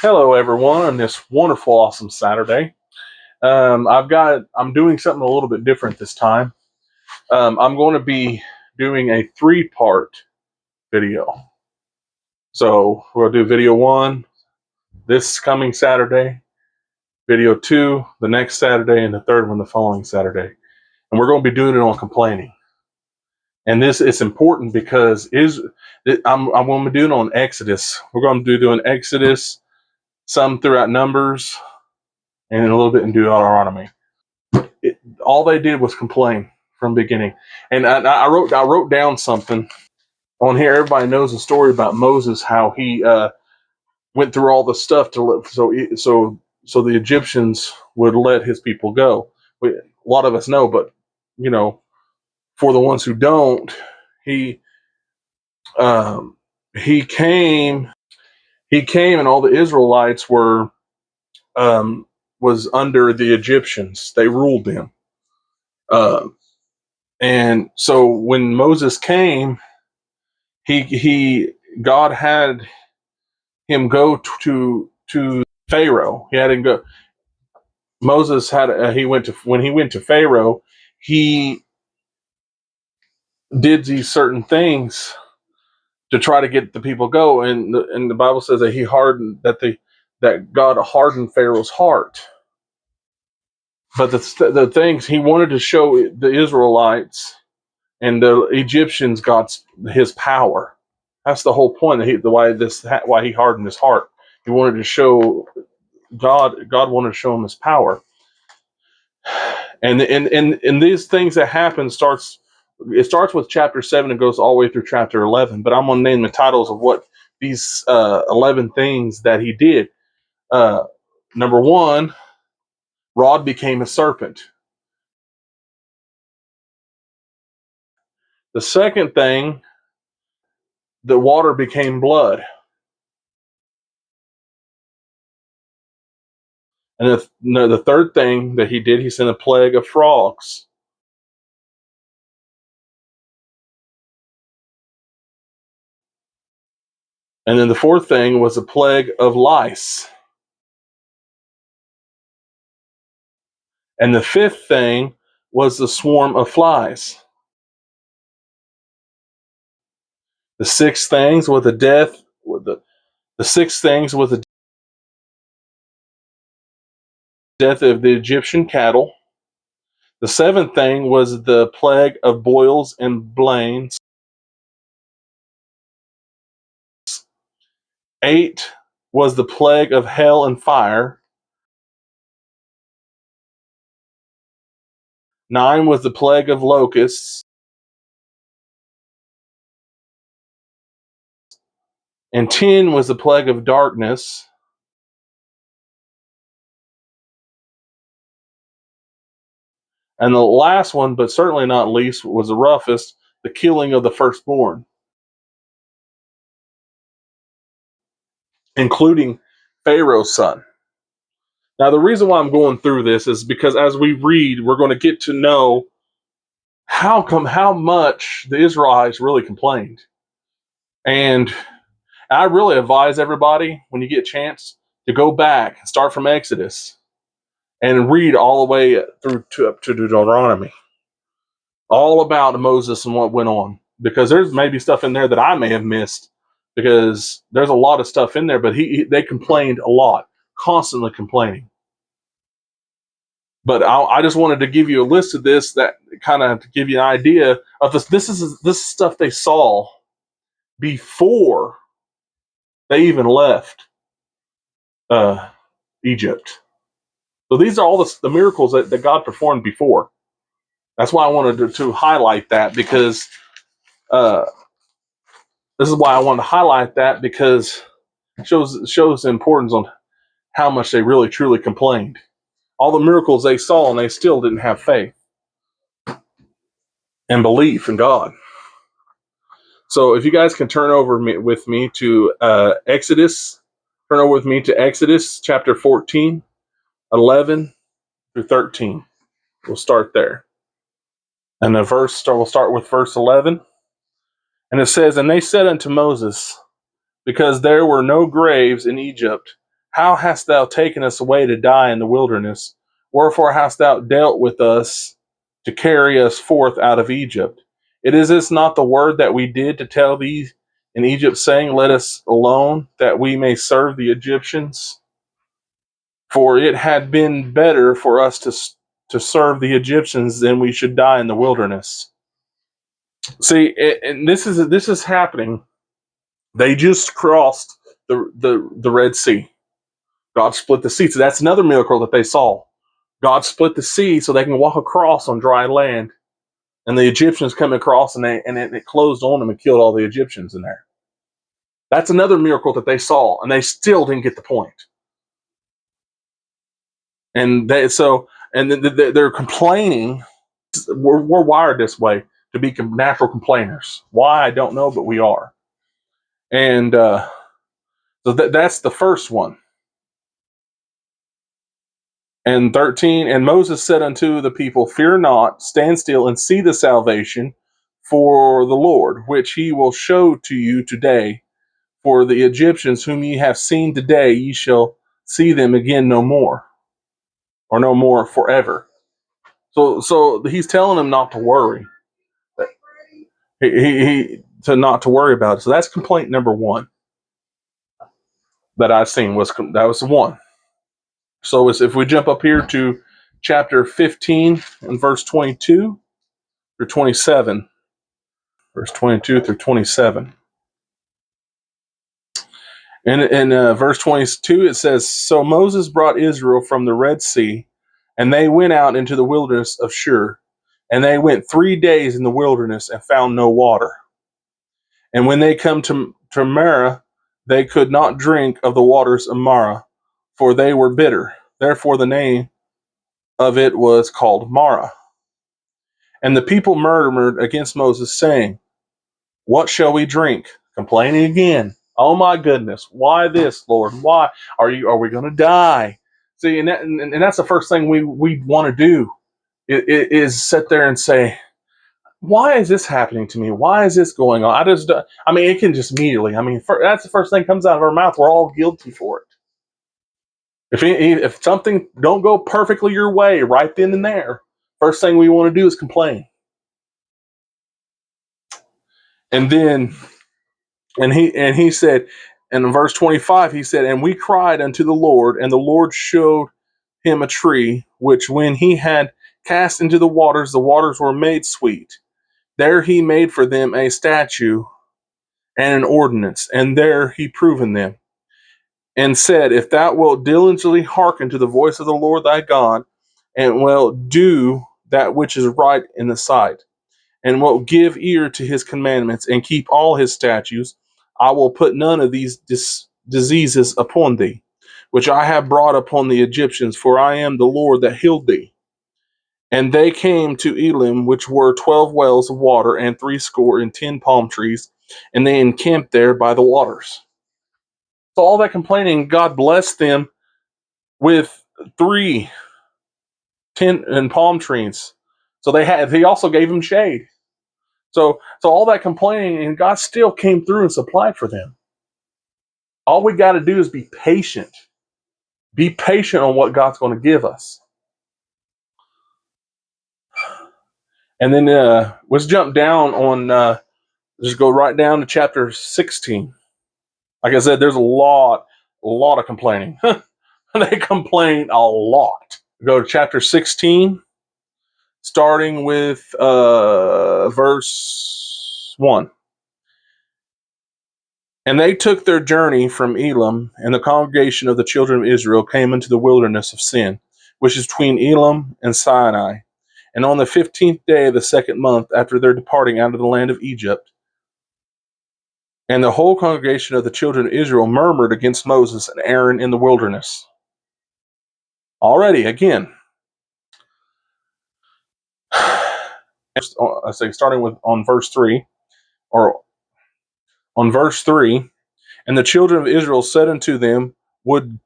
Hello, everyone, on this wonderful, awesome Saturday. I'm doing something a little bit different this time. I'm going to be doing a three-part video. So we'll do video one this coming Saturday, video two the next Saturday, and the third one the following Saturday. And we're going to be doing it on complaining. And this is important because I'm going to be doing it on Exodus. We're going to be doing Exodus, some throughout Numbers, and a little bit in Deuteronomy. All they did was complain from the beginning. And I wrote down something on here. Everybody knows the story about Moses, how he went through all the stuff to live, so the Egyptians would let his people go. A lot of us know, but for the ones who don't, he came, and all the Israelites was under the Egyptians. They ruled them. And so when Moses came, God had him go to Pharaoh. He had him go. Moses had when he went to Pharaoh, he did these certain things to try to get the people go, and the Bible says that that God hardened Pharaoh's heart. But the things he wanted to show the Israelites and the Egyptians his power. That's the whole point. Why he hardened his heart. He wanted to show God. God wanted to show him his power. And these things that happen starts with chapter 7 and goes all the way through chapter 11. But I'm going to name the titles of what these 11 things that he did. Number one, rod became a serpent. The second thing, the water became blood. And the third thing that he did, he sent a plague of frogs. And then the fourth thing was a plague of lice. And the fifth thing was the swarm of flies. The sixth things were the death. The six things was the death of the Egyptian cattle. The seventh thing was the plague of boils and blains. 8 was the plague of hail and fire. 9 was the plague of locusts. And 10 was the plague of darkness. And the last one, but certainly not least, was the roughest, the killing of the firstborn, including Pharaoh's son. Now, the reason why I'm going through this is because as we read, we're going to get to know how much the Israelites really complained. And I really advise everybody, when you get a chance, to go back and start from Exodus and read all the way through up to Deuteronomy, all about Moses and what went on. Because there's maybe stuff in there that I may have missed, because there's a lot of stuff in there, but they complained a lot, constantly complaining. But I just wanted to give you a list of this, that kind of to give you an idea of this. This is stuff they saw before they even left Egypt. So these are all the miracles that God performed before. That's why I wanted to highlight that, because this is why I wanted to highlight that, because it shows the importance on how much they really truly complained. All the miracles they saw, and they still didn't have faith and belief in God. So if you guys can turn over with me to Exodus, turn over with me to Exodus chapter 14, 11 through 13. We'll start there. And we'll start with verse 11. And it says, "And they said unto Moses, because there were no graves in Egypt, How hast thou taken us away to die in the wilderness? Wherefore hast thou dealt with us to carry us forth out of Egypt? Is this not the word that we did to tell thee in Egypt, saying, Let us alone, that we may serve the Egyptians? For it had been better for us to serve the Egyptians than we should die in the wilderness. See, and this is happening. They just crossed the Red Sea. God split the sea. So that's another miracle that they saw. God split the sea so they can walk across on dry land. And the Egyptians come across and it closed on them and killed all the Egyptians in there. That's another miracle that they saw, and they still didn't get the point. And they're complaining. We're wired this way to be natural complainers. Why, I don't know, but we are. And so that's the first one. And 13, and Moses said unto the people, Fear not, stand still and see the salvation for the Lord, which he will show to you today. For the Egyptians whom ye have seen today, ye shall see them again no more, or no more forever. So he's telling them not to worry. To not to worry about it. So that's complaint number one that I've seen that was the one. So if we jump up here to chapter 15 and verse 22 through 27, verse 22 through 27. And in verse 22, it says, So Moses brought Israel from the Red Sea, and they went out into the wilderness of Shur. And they went 3 days in the wilderness and found no water. And when they come to Marah, they could not drink of the waters of Marah, for they were bitter. Therefore the name of it was called Marah. And the people murmured against Moses, saying, What shall we drink? Complaining again. Oh my goodness! Why this, Lord? Why are we going to die? See, and that's the first thing we want to do is sit there and say, why is this happening to me? Why is this going on? It can just immediately. That's the first thing that comes out of our mouth. We're all guilty for it. If something don't go perfectly your way right then and there, first thing we want to do is complain. And then, he said, and in verse 25, he said, And we cried unto the Lord, and the Lord showed him a tree, which when he had cast into the waters were made sweet. There he made for them a statute and an ordinance, and there he proven them, and said, If thou wilt diligently hearken to the voice of the Lord thy God, and wilt do that which is right in the sight, and wilt give ear to his commandments, and keep all his statutes, I will put none of these diseases upon thee, which I have brought upon the Egyptians, for I am the Lord that healed thee. And they came to Elim, which were 12 wells of water, and 70 palm trees, and they encamped there by the waters. So all that complaining, God blessed them with 3 and palm trees. So he also gave them shade. So all that complaining, and God still came through and supplied for them. All we got to do is be patient. Be patient on what God's going to give us. And then let's jump down on, just go right down to chapter 16. Like I said, there's a lot of complaining. They complain a lot. Go to chapter 16, starting with verse 1. And they took their journey from Elim, and the congregation of the children of Israel came into the wilderness of Sin, which is between Elim and Sinai. And on the 15th day of the 2nd month after their departing out of the land of Egypt, and the whole congregation of the children of Israel murmured against Moses and Aaron in the wilderness. Already, again, I say starting on verse 3, or on verse 3, and the children of Israel said unto them, Would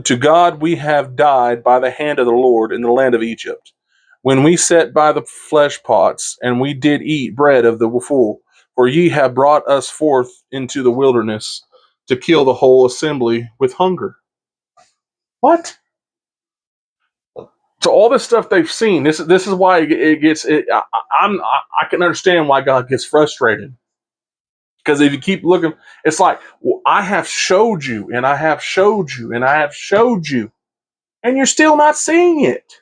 to God we have died by the hand of the Lord in the land of Egypt, when we sat by the flesh pots, and we did eat bread of the full. For ye have brought us forth into the wilderness to kill the whole assembly with hunger. What? So all this stuff they've seen, this is why it gets. I can understand why God gets frustrated, because if you keep looking, it's like, well, I have showed you, and I have showed you, and I have showed you, and you're still not seeing it.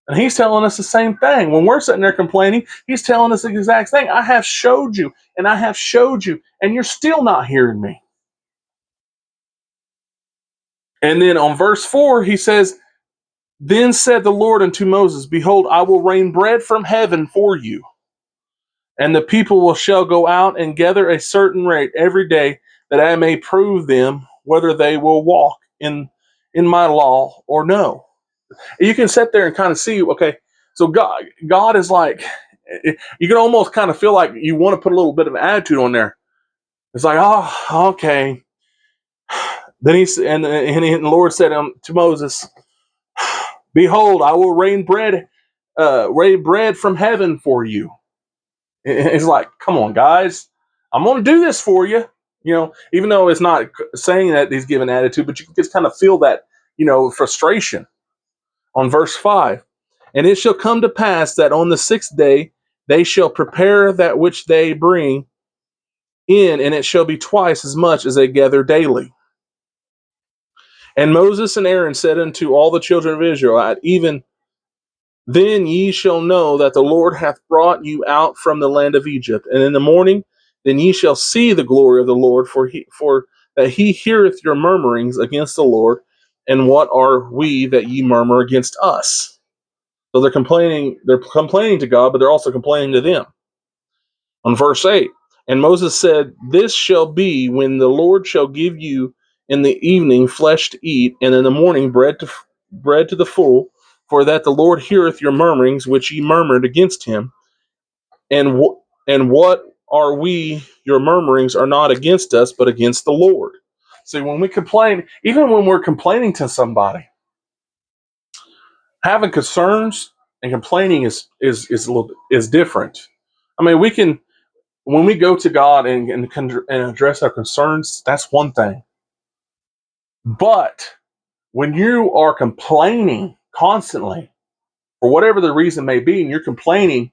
And He's telling us the same thing. When we're sitting there complaining, He's telling us the exact thing. I have showed you, and I have showed you, and you're still not hearing me. And then on verse 4, He says, Then said the Lord unto Moses, Behold, I will rain bread from heaven for you, and the people shall go out and gather a certain rate every day, that I may prove them whether they will walk in my law or no. You can sit there and kind of see, okay, so God is like, you can almost kind of feel like you want to put a little bit of attitude on there. It's like, oh, okay. Then and the Lord said to Moses, Behold, I will rain bread from heaven for you. It's like, come on, guys, I'm going to do this for you. Even though it's not saying that He's giving attitude, but you can just kind of feel that, frustration. On verse 5, and it shall come to pass that on the 6th day they shall prepare that which they bring in, and it shall be twice as much as they gather daily. And Moses and Aaron said unto all the children of Israel, Even then ye shall know that the Lord hath brought you out from the land of Egypt. And in the morning then ye shall see the glory of the Lord, for that He heareth your murmurings against the Lord. And what are we that ye murmur against us? So they're complaining to God, but they're also complaining to them. On verse 8, and Moses said, This shall be when the Lord shall give you in the evening flesh to eat, and in the morning bread to the full, for that the Lord heareth your murmurings which ye murmured against Him. And what are we? Your murmurings are not against us, but against the Lord. See, when we complain, even when we're complaining to somebody, having concerns and complaining is different. I mean, when we go to God and address our concerns, that's one thing. But when you are complaining constantly, for whatever the reason may be, and you're complaining,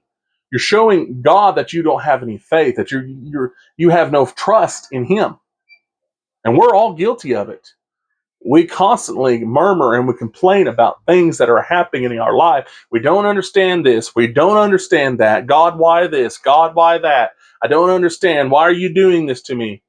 you're showing God that you don't have any faith, that you have no trust in Him, and we're all guilty of it. We constantly murmur and we complain about things that are happening in our life. We don't understand this. We don't understand that. God, why this? God, why that? I don't understand. Why are you doing this to me?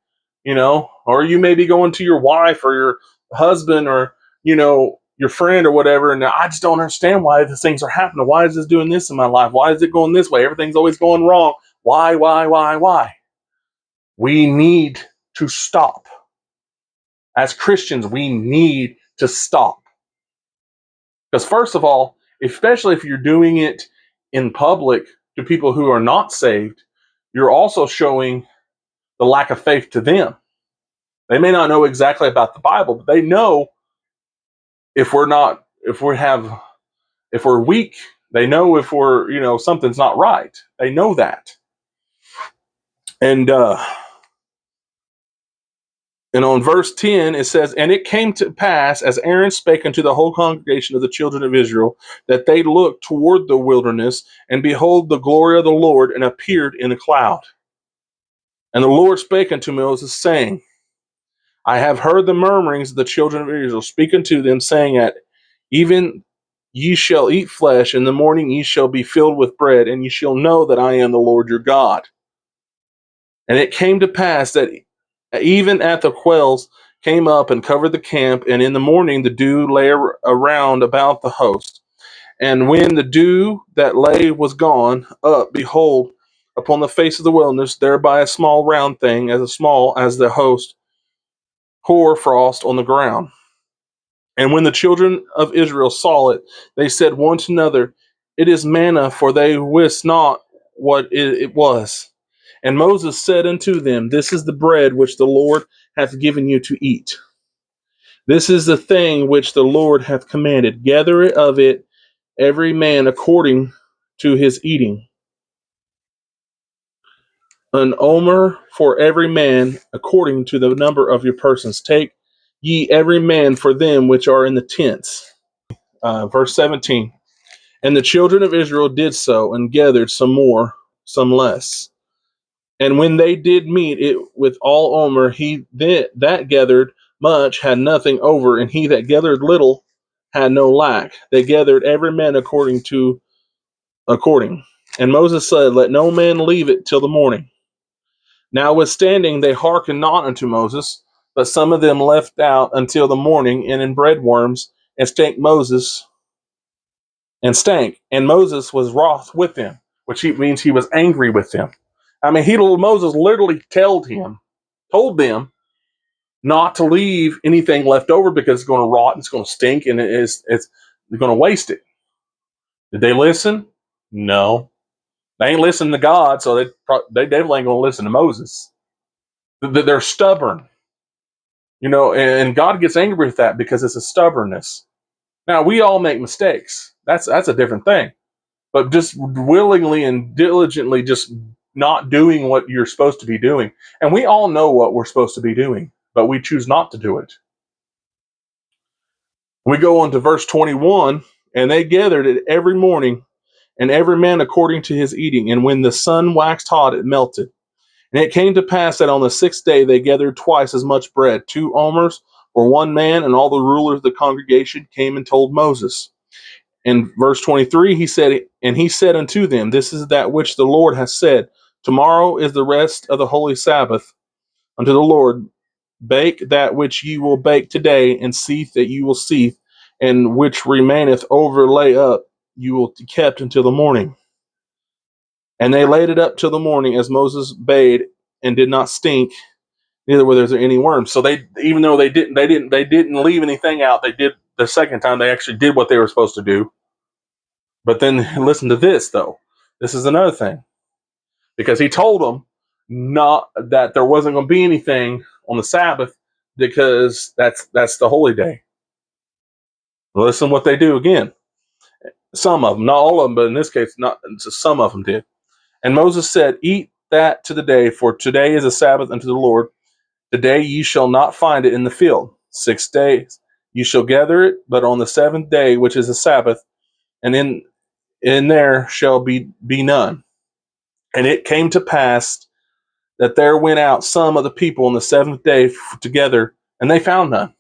Or you may be going to your wife or your husband or, your friend or whatever. And I just don't understand why these things are happening. Why is this doing this in my life? Why is it going this way? Everything's always going wrong. Why? We need to stop. As Christians, we need to stop. Because first of all, especially if you're doing it in public to people who are not saved, you're also showing the lack of faith to them. They may not know exactly about the Bible, but they know if we're weak, they know if something's not right. They know that. And on verse 10, it says, And it came to pass, as Aaron spake unto the whole congregation of the children of Israel, that they looked toward the wilderness, and behold, the glory of the Lord, and appeared in a cloud. And the Lord spake unto Moses, saying, I have heard the murmurings of the children of Israel. Speak unto them, saying, At even ye shall eat flesh, in the morning ye shall be filled with bread, and ye shall know that I am the Lord your God. And it came to pass that even at the quails came up and covered the camp, and in the morning the dew lay around about the host. And when the dew that lay was gone up, behold, upon the face of the wilderness, thereby a small round thing, as small as the host, hoar frost on the ground. And when the children of Israel saw it, they said one to another, It is manna, for they wist not what it was. And Moses said unto them, This is the bread which the Lord hath given you to eat. This is the thing which the Lord hath commanded. Gather of it every man according to his eating. An omer for every man according to the number of your persons. Take ye every man for them which are in the tents. Verse 17. And the children of Israel did so, and gathered some more, some less. And when they did meet it with all Omer, he that gathered much had nothing over, and he that gathered little had no lack. They gathered every man according. And Moses said, let no man leave it till the morning. Notwithstanding, they hearkened not unto Moses, but some of them left out until the morning, and in bread worms, and stank Moses, and Moses was wroth with them, which means he was angry with them. I mean, Moses literally told them not to leave anything left over because it's going to rot and it's going to stink and they're going to waste it. Did they listen? No. They ain't listening to God, so they definitely ain't going to listen to Moses. They're stubborn, and God gets angry with that because it's a stubbornness. Now, we all make mistakes. That's a different thing. But just willingly and diligently just not doing what you're supposed to be doing. And we all know what we're supposed to be doing, but we choose not to do it. We go on to verse 21, and they gathered it every morning, and every man according to his eating. And when the sun waxed hot, it melted. And it came to pass that on the 6th day they gathered twice as much bread, 2 omers for one man, and all the rulers of the congregation came and told Moses. In verse 23, he said unto them, this is that which the Lord has said, tomorrow is the rest of the holy Sabbath unto the Lord. Bake that which ye will bake today, and seethe that you will seethe, and which remaineth over lay up, you will kept until the morning. And they laid it up till the morning, as Moses bade, and did not stink, neither were there any worms. So even though they didn't leave anything out. They did the second time. They actually did what they were supposed to do. But then listen to this, though. This is another thing, because he told them not that there wasn't going to be anything on the Sabbath because that's the holy day. Listen what they do again. Some of them, not all of them, but in this case, not some of them did. And Moses said, eat that to the day, for today is a Sabbath unto the Lord. Today ye shall not find it in the field. 6 days ye shall gather it, but on the 7th day, which is a Sabbath, and in there shall be none. And it came to pass that there went out some of the people on the 7th day together, and they found none.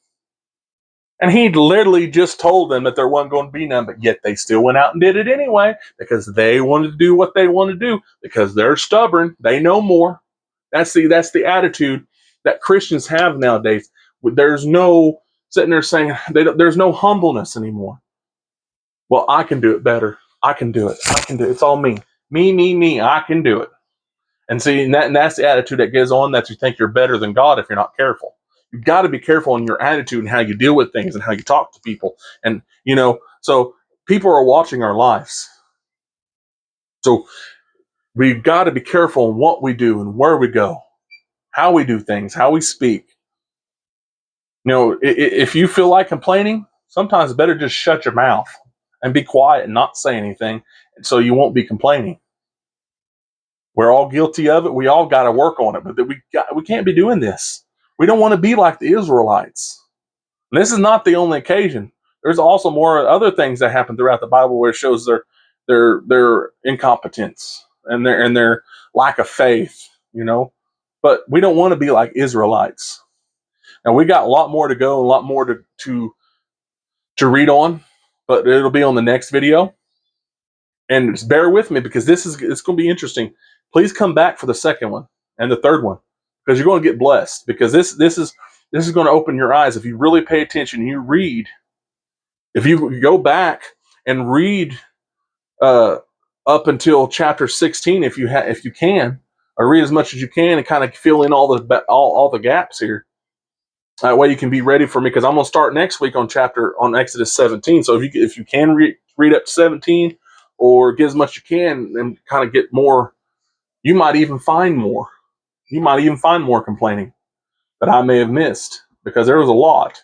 And he literally just told them that there wasn't going to be none, but yet they still went out and did it anyway because they wanted to do what they want to do because they're stubborn. They know more. That's the attitude that Christians have nowadays. There's no sitting there saying there's no humbleness anymore. Well, I can do it better. I can do it. I can do it. It's all me. Me. I can do it. And see, and that's the attitude that goes on, that you think you're better than God if you're not careful. You've got to be careful in your attitude and how you deal with things and how you talk to people. And, so people are watching our lives. So we've got to be careful in what we do and where we go, how we do things, how we speak. If you feel like complaining, sometimes it's better just shut your mouth and be quiet and not say anything so you won't be complaining. We're all guilty of it. We all got to work on it, but we can't be doing this. We don't want to be like the Israelites. And this is not the only occasion. There's also more other things that happen throughout the Bible where it shows their incompetence and their lack of faith, But we don't want to be like Israelites. And we got a lot more to go, and a lot more to read on, but it'll be on the next video. And just bear with me because it's going to be interesting. Please come back for the second one and the third one because you're going to get blessed, because this is going to open your eyes if you really pay attention and you read. If you go back and read up until chapter 16, if you can, or read as much as you can and kind of fill in all the gaps here. That way you can be ready for me, because I'm going to start next week on Exodus 17. So if you can read up to 17, or get as much as you can and kind of get more, you might even find more. You might even find more complaining that I may have missed, because there was a lot.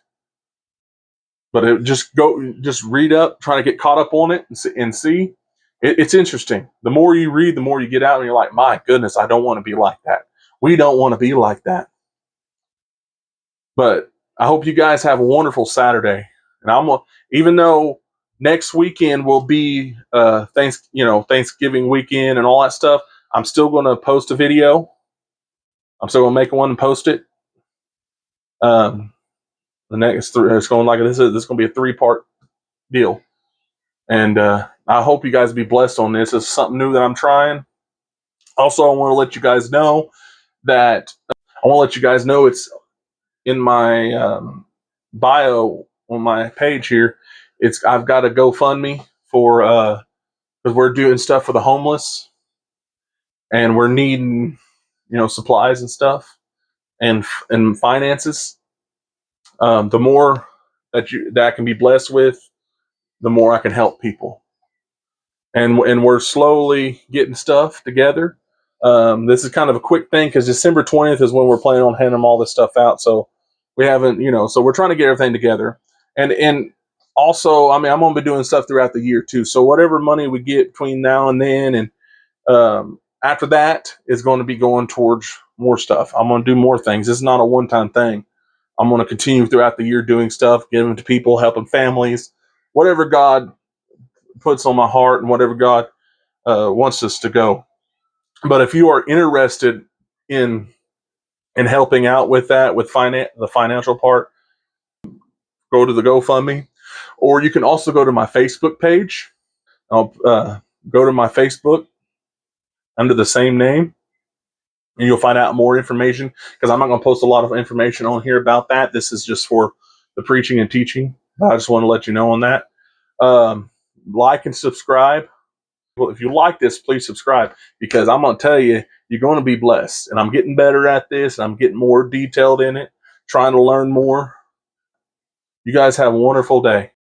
But just read up, try to get caught up on it and see. It's interesting. The more you read, the more you get out, and you're like, my goodness, I don't want to be like that. We don't want to be like that. But I hope you guys have a wonderful Saturday. And even though next weekend will be Thanksgiving weekend and all that stuff, I'm still going to post a video. I'm still going to make one and post it. The next it's going like this is going to be a 3-part deal. And I hope you guys be blessed on this. It's something new that I'm trying. Also, I want to let you guys know it's in my bio on my page here. I've got a GoFundMe for because we're doing stuff for the homeless, and we're needing supplies and stuff and finances. The more that I can be blessed with, the more I can help people. And we're slowly getting stuff together. This is kind of a quick thing because December 20th is when we're planning on handing all this stuff out. So we haven't, so we're trying to get everything together. And also, I mean, I'm going to be doing stuff throughout the year too. So whatever money we get between now and then, and after that is going to be going towards more stuff. I'm going to do more things. This is not a one-time thing. I'm going to continue throughout the year doing stuff, giving to people, helping families, whatever God puts on my heart and whatever God wants us to go. But if you are interested in helping out with that, with the financial part, go to the GoFundMe, or you can also go to my Facebook page. I'll go to my Facebook under the same name, and you'll find out more information, because I'm not going to post a lot of information on here about that. This is just for the preaching and teaching. I just want to let you know on that. Like and subscribe. Well, if you like this, please subscribe, because I'm going to tell you, you're going to be blessed. And I'm getting better at this, and I'm getting more detailed in it, trying to learn more. You guys have a wonderful day.